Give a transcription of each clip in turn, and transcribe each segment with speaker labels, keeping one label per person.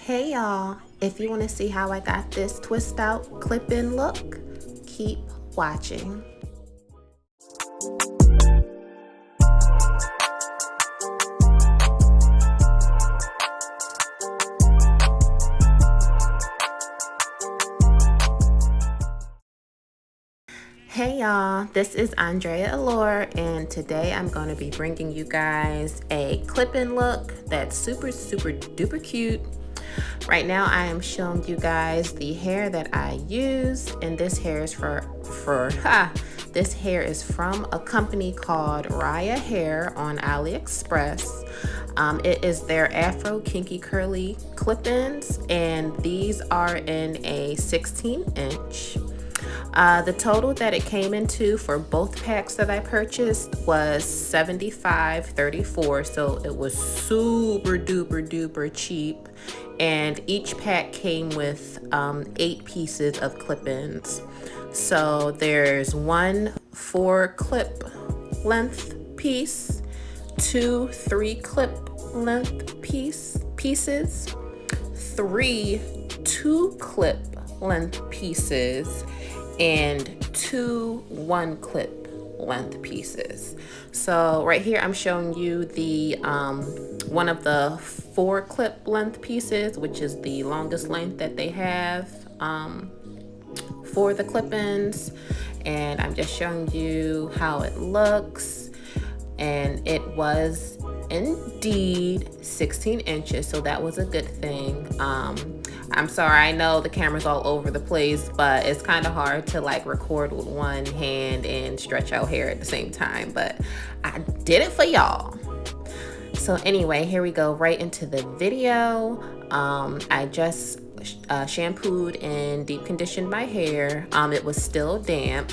Speaker 1: Hey y'all, if you want to see how I got this twist out clip-in look, keep watching. Hey y'all, this is Andreaallurebeauty, and today I'm going to be bringing you guys a clip-in look that's super duper cute. Right now I am showing you guys the hair that I used, and this hair is this hair is from a company called Raya Hair on AliExpress. It is their Afro Kinky curly clip-ins, and these are in a 16-inch. The total that it came into for both packs that I purchased was $75.34, so it was super duper cheap, and each pack came with 8 pieces of clip-ins. So there's one 4-clip length piece, 2 3-clip length pieces, 3 2-clip length pieces, and 2 1-clip length pieces. So right here I'm showing you the one of the 4-clip length pieces, which is the longest length that they have for the clip-ins, and I'm just showing you how it looks. And it was indeed 16 inches, so that was a good thing. I'm sorry, I know the camera's all over the place, but it's kind of hard to like record with one hand and stretch out hair at the same time, but I did it for y'all. So anyway, here we go right into the video. I just shampooed and deep conditioned my hair. It was still damp.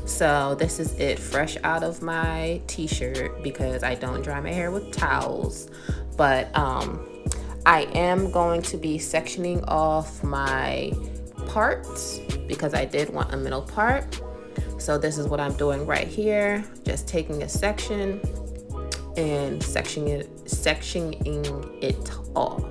Speaker 1: So this is it fresh out of my t-shirt because I don't dry my hair with towels. But I am going to be sectioning off my parts because I did want a middle part. So this is what I'm doing right here, just taking a section and sectioning it off.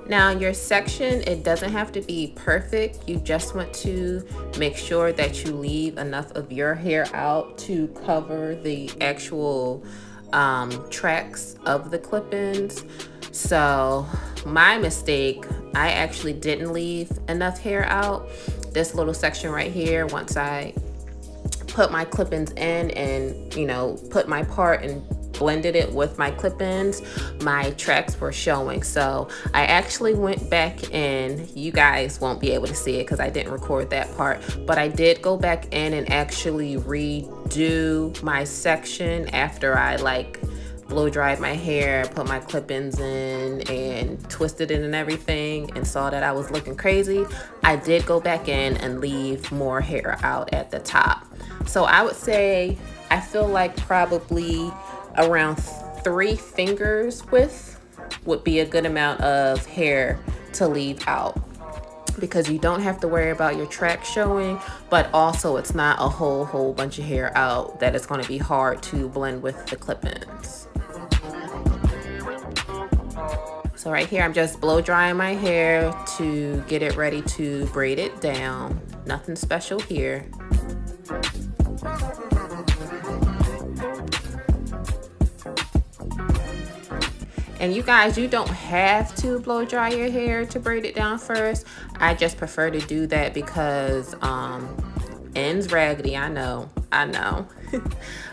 Speaker 1: Now your section, it doesn't have to be perfect. You just want to make sure that you leave enough of your hair out to cover the actual tracks of the clip-ins. So my mistake, I actually didn't leave enough hair out. This little section right here, once I put my clip-ins in and, you know, put my part and blended it with my clip-ins, my tracks were showing. So I actually went back in. You guys won't be able to see it because I didn't record that part, but I did go back in and actually redo my section after I like blow dried my hair, put my clip-ins in and twisted it and everything, and saw that I was looking crazy. I did go back in and leave more hair out at the top. So I would say I feel like probably around 3 fingers width would be a good amount of hair to leave out, because you don't have to worry about your track showing, but also it's not a whole bunch of hair out that it's going to be hard to blend with the clip-ins. So right here I'm just blow drying my hair to get it ready to braid it down. Nothing special here. And you guys, you don't have to blow dry your hair to braid it down first. I just prefer to do that because ends raggedy, I know.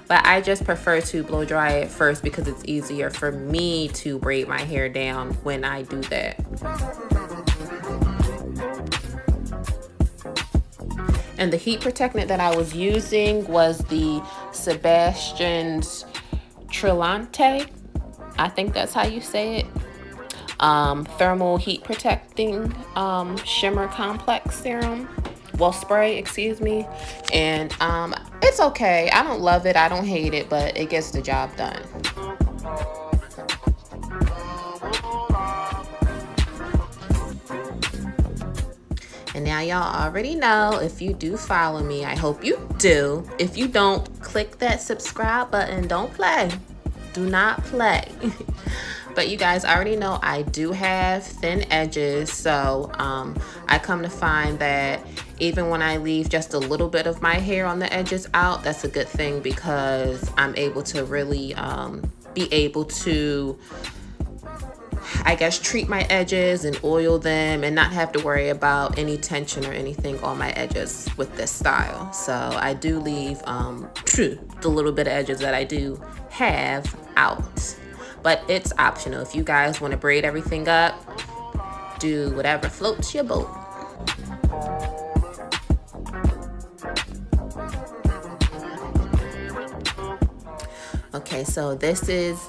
Speaker 1: But I just prefer to blow dry it first because it's easier for me to braid my hair down when I do that. And the heat protectant that I was using was the Sebastian's Trillante. I think that's how you say it. Thermal heat protecting shimmer complex serum. well, spray, excuse me. And It's okay. I don't love it, I don't hate it, but it gets the job done. And now y'all already know, if you do follow me, I hope you do. If you don't, click that subscribe button. Don't play. Do not play. But you guys already know I do have thin edges, so I come to find that even when I leave just a little bit of my hair on the edges out, that's a good thing, because I'm able to really be able to, I guess, treat my edges and oil them and not have to worry about any tension or anything on my edges with this style. So I do leave the little bit of edges that I do have out, but it's optional. If you guys want to braid everything up, do whatever floats your boat. Okay, so this is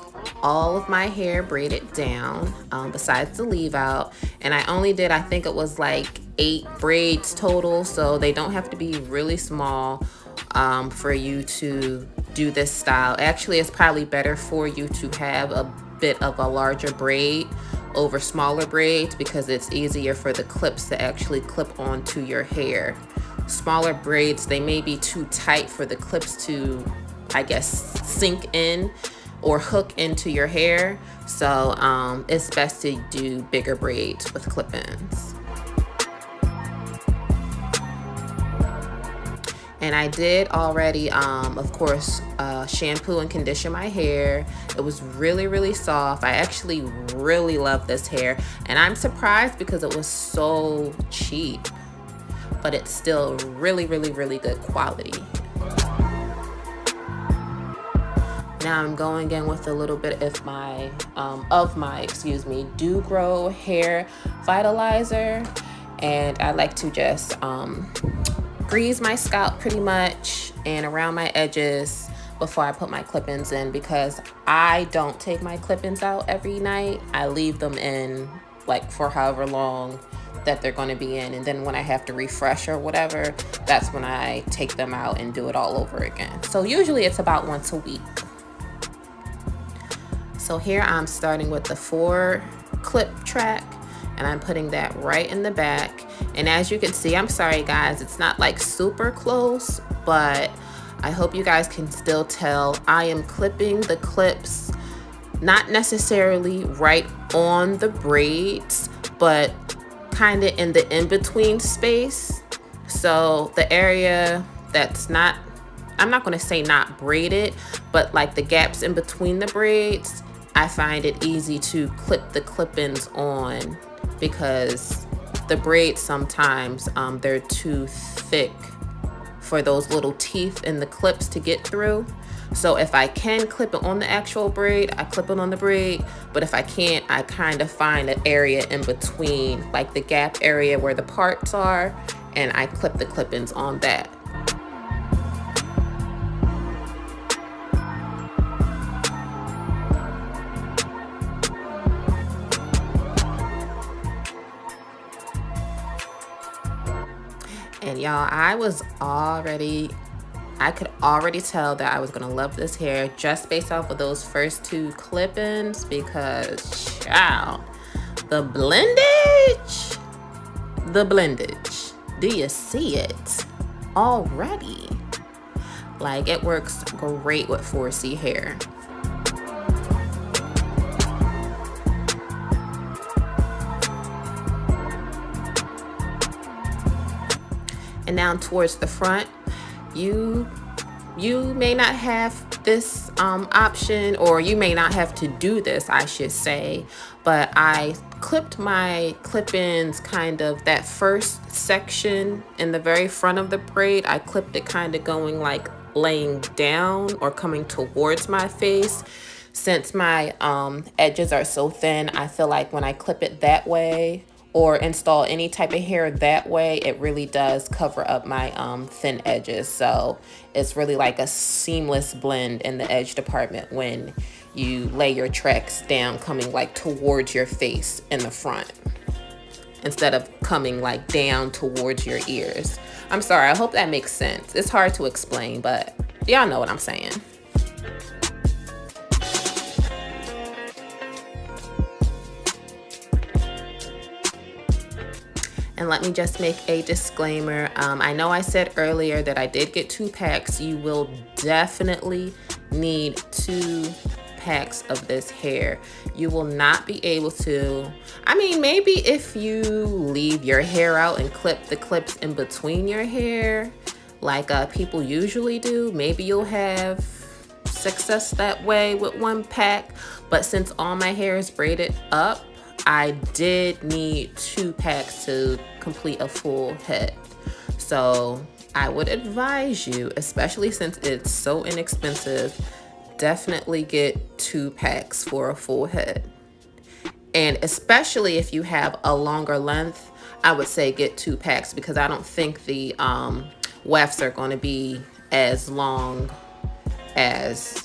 Speaker 1: all of my hair braided down, besides the leave out, and I only did, I think it was like 8 braids total, so they don't have to be really small for you to do this style. Actually, it's probably better for you to have a bit of a larger braid over smaller braids, because it's easier for the clips to actually clip onto your hair. Smaller braids, they may be too tight for the clips to, I guess, sink in or hook into your hair. So it's best to do bigger braids with clip-ins. And I did already, of course, shampoo and condition my hair. It was really soft. I actually really love this hair, and I'm surprised because it was so cheap, but it's still really good quality. Now I'm going in with a little bit of my Do Grow hair vitalizer, and I like to just grease my scalp pretty much and around my edges before I put my clip-ins in, because I don't take my clip-ins out every night. I leave them in like for however long that they're going to be in, and then when I have to refresh or whatever, that's when I take them out and do it all over again. So usually it's about once a week. So here I'm starting with the 4 clip track, and I'm putting that right in the back. And as you can see, I'm sorry guys, it's not like super close, but I hope you guys can still tell I am clipping the clips not necessarily right on the braids, but kind of in the in-between space. So the area that's not, I'm not going to say not braided, but like the gaps in between the braids, I find it easy to clip the clip-ins on, because the braids sometimes they're too thick for those little teeth in the clips to get through. So if I can clip it on the actual braid, I clip it on the braid, but if I can't, I kind of find an area in between, like the gap area where the parts are, and I clip the clip-ins on that. And y'all, I could already tell that I was gonna love this hair just based off of those first 2 clip-ins, because child, the blendage, do you see it already? Like, it works great with 4C hair. And now towards the front, you may not have this option, or you may not have to do this, I should say, but I clipped my clip-ins kind of that first section in the very front of the braid. I clipped it kind of going like laying down or coming towards my face. Since my edges are so thin, I feel like when I clip it that way or install any type of hair that way, it really does cover up my thin edges. So it's really like a seamless blend in the edge department when you lay your tracks down coming like towards your face in the front. instead of coming like down towards your ears. I'm sorry, I hope that makes sense. It's hard to explain, but y'all know what I'm saying. And let me just make a disclaimer. I know I said earlier that I did get 2 packs. You will definitely need 2 packs of this hair. You will not be able to, I mean, maybe if you leave your hair out and clip the clips in between your hair, like people usually do, maybe you'll have success that way with 1 pack. But since all my hair is braided up, I did need 2 packs to complete a full head. So I would advise you, especially since it's so inexpensive, definitely get 2 packs for a full head. And especially if you have a longer length, I would say get 2 packs, because I don't think the wefts are going to be as long as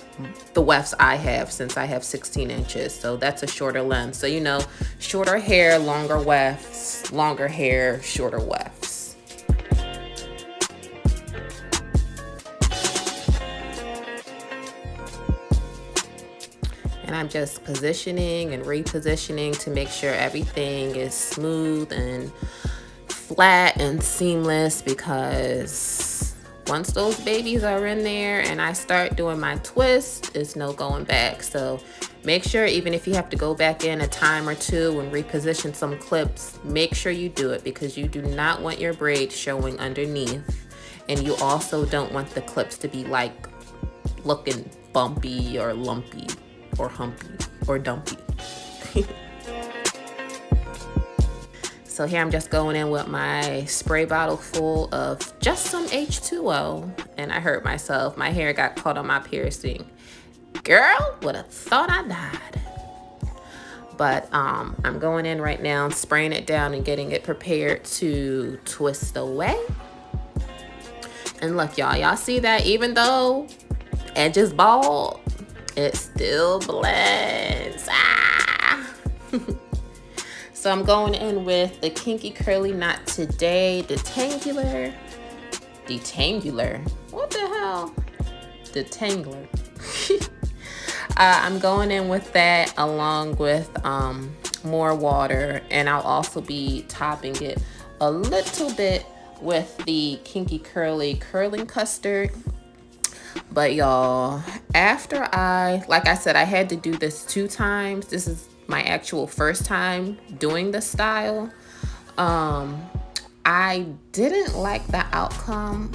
Speaker 1: the wefts I have, since I have 16 inches. So that's a shorter length. So, you know, shorter hair, longer wefts, longer hair, shorter wefts. And I'm just positioning and repositioning to make sure everything is smooth and flat and seamless, because once those babies are in there and I start doing my twist, it's no going back. So make sure, even if you have to go back in a time or 2 and reposition some clips, make sure you do it, because you do not want your braids showing underneath. And you also don't want the clips to be like looking bumpy or lumpy or humpy or dumpy. So here I'm just going in with my spray bottle full of just some H2O, and I hurt myself. My hair got caught on my piercing. Girl, would have thought I died. But I'm going in right now, spraying it down and getting it prepared to twist away. And look, y'all see that? Even though edge is bald, it still blends. Ah! So I'm going in with the Kinky Curly Knot Today Detangler. What the hell? Detangler. I'm going in with that along with more water, and I'll also be topping it a little bit with the Kinky Curly Curling Custard. But y'all, after like I said, I had to do this 2 times. This is my actual first time doing the style. I didn't like the outcome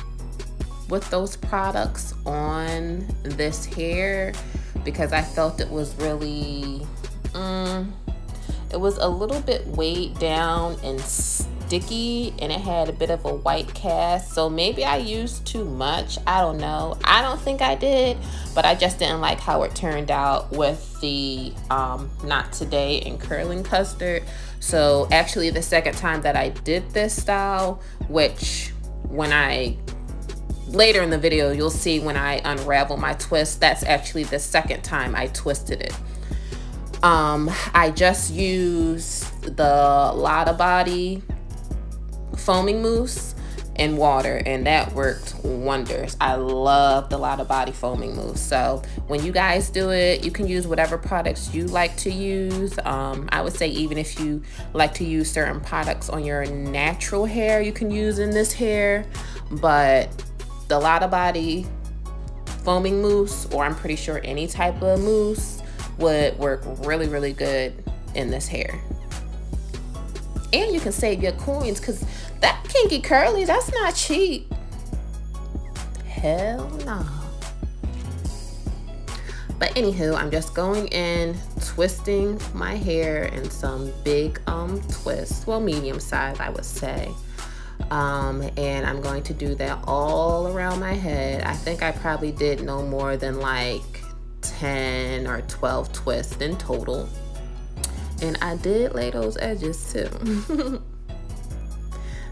Speaker 1: with those products on this hair, because I felt it was really it was a little bit weighed down and sticky, and it had a bit of a white cast. So maybe I used too much, I don't know. I don't think I did, but I just didn't like how it turned out with the Not Today and curling custard. So actually the second time that I did this style, which when later in the video you'll see when I unravel my twist, that's actually the second time I twisted it. I just used the Andreaallurebeauty foaming mousse and water, and that worked wonders. I love the Andreaallurebeauty foaming mousse. So when you guys do it, you can use whatever products you like to use. I would say even if you like to use certain products on your natural hair, you can use in this hair. But the Andreaallurebeauty foaming mousse, or I'm pretty sure any type of mousse, would work really, really good in this hair. And you can save your coins, because that Kinky Curly, that's not cheap. Hell no. But anywho, I'm just going in, twisting my hair in some big twists, well, medium size I would say. And I'm going to do that all around my head. I think I probably did no more than like 10 or 12 twists in total. And I did lay those edges too.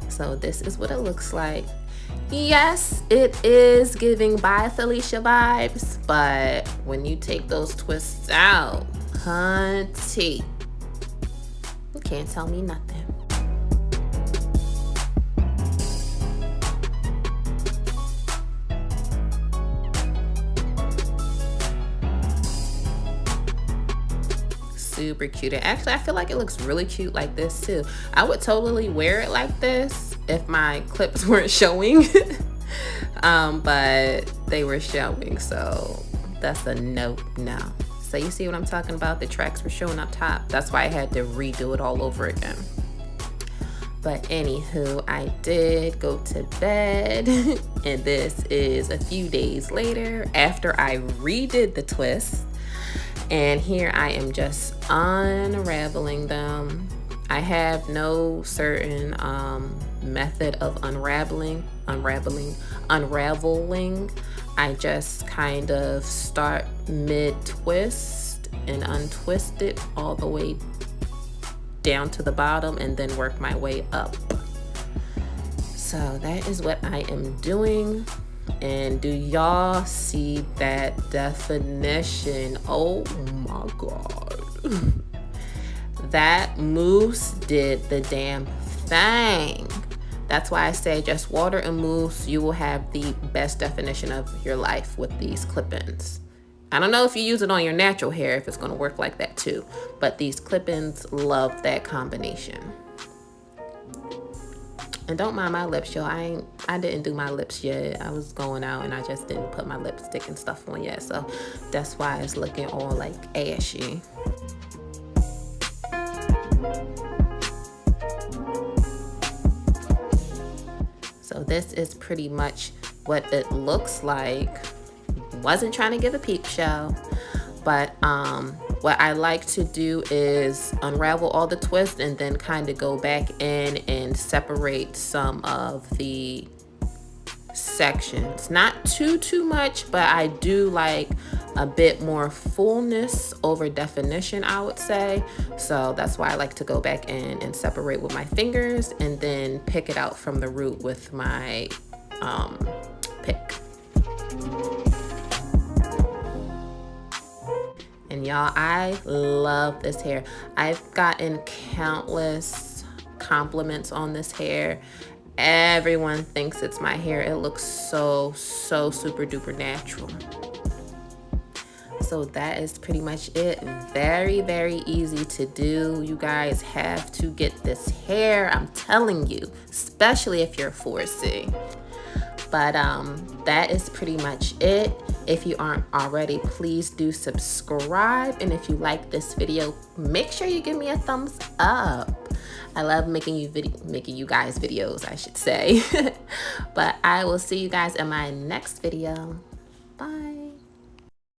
Speaker 1: So this is what it looks like. Yes, it is giving Bye Felicia vibes, but when you take those twists out, hunty, you can't tell me nothing. super cute. And actually, I feel like it looks really cute like this too. I would totally wear it like this if my clips weren't showing. But they were showing, so that's a no. So you see what I'm talking about? The tracks were showing up top. That's why I had to redo it all over again. But anywho, I did go to bed, and this is a few days later after I redid the twist. And here I am just unraveling them. I have no certain method of unraveling. I just kind of start mid-twist and untwist it all the way down to the bottom and then work my way up. So that is what I am doing. And do y'all see that definition? Oh my God. That mousse did the damn thing. That's why I say just water and mousse, you will have the best definition of your life with these clip-ins. I don't know if you use it on your natural hair, if it's gonna work like that too, but these clip-ins love that combination. And don't mind my lips, y'all. I didn't do my lips yet. I was going out and I just didn't put my lipstick and stuff on yet, so that's why it's looking all like ashy. So this is pretty much what it looks like. Wasn't trying to give a peep show, but what I like to do is unravel all the twists and then kind of go back in and separate some of the sections. Not too much, but I do like a bit more fullness over definition, I would say. So that's why I like to go back in and separate with my fingers and then pick it out from the root with my pick. And y'all, I love this hair. I've gotten countless compliments on this hair. Everyone thinks it's my hair. It looks so super duper natural. So that is pretty much it. Very easy to do. You guys have to get this hair, I'm telling you, especially if you're 4C. But that is pretty much it. If you aren't already, please do subscribe. And if you like this video, make sure you give me a thumbs up. I love making you guys videos, I should say. But I will see you guys in my next video. Bye.